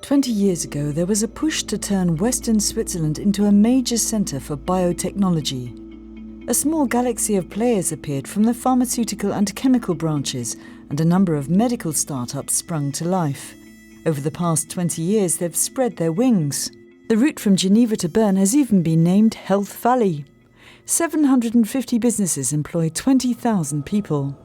20 years ago, there was a push to turn Western Switzerland into a major centre for biotechnology. A small galaxy of players appeared from the pharmaceutical and chemical branches, and a number of medical startups sprung to life. Over the past 20 years, they've spread their wings. The route from Geneva to Bern has even been named Health Valley. 750 businesses employ 20,000 people.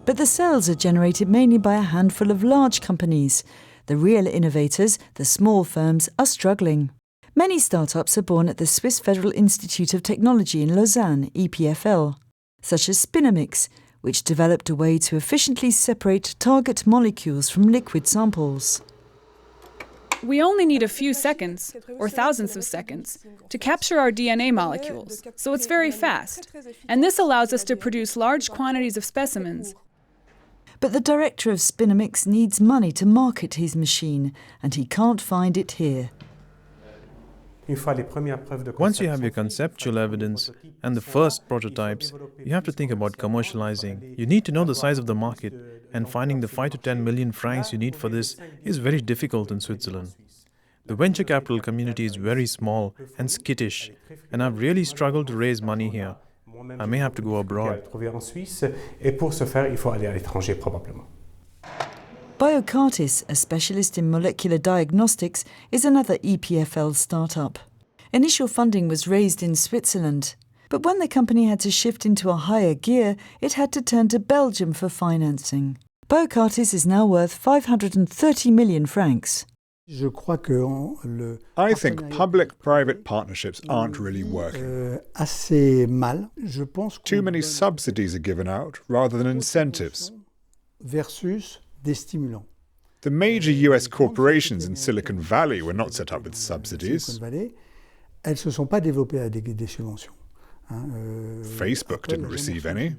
But the sales are generated mainly by a handful of large companies. The real innovators, the small firms, are struggling. Many startups are born at the Swiss Federal Institute of Technology in Lausanne, EPFL, such as Spinomix, which developed a way to efficiently separate target molecules from liquid samples. We only need a few seconds, or thousandths of seconds, to capture our DNA molecules, so it's very fast. And this allows us to produce large quantities of specimens. But the director of Spinomix needs money to market his machine, and he can't find it here. Once you have your conceptual evidence and the first prototypes, you have to think about commercializing. You need to know the size of the market, and finding the 5 to 10 million francs you need for this is very difficult in Switzerland. The venture capital community is very small and skittish, and I've really struggled to raise money here. I may have to go abroad. Biocartis, a specialist in molecular diagnostics, is another EPFL startup. Initial funding was raised in Switzerland, but when the company had to shift into a higher gear, it had to turn to Belgium for financing. Biocartis is now worth 530 million francs. I think public-private partnerships aren't really working. Too many subsidies are given out rather than incentives. The major US corporations in Silicon Valley were not set up with subsidies. Facebook didn't receive any.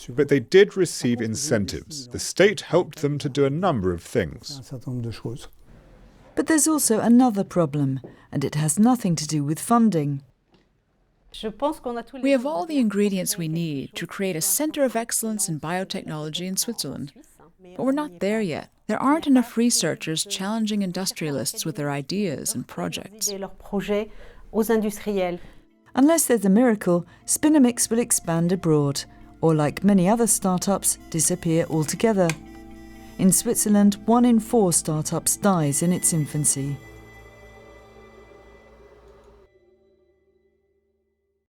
But they did receive incentives. The state helped them to do a number of things. But there's also another problem, and it has nothing to do with funding. We have all the ingredients we need to create a center of excellence in biotechnology in Switzerland. But we're not there yet. There aren't enough researchers challenging industrialists with their ideas and projects. Unless there's a miracle, Spinomix will expand abroad, or like many other startups, disappear altogether. In Switzerland, 1 in 4 startups dies in its infancy.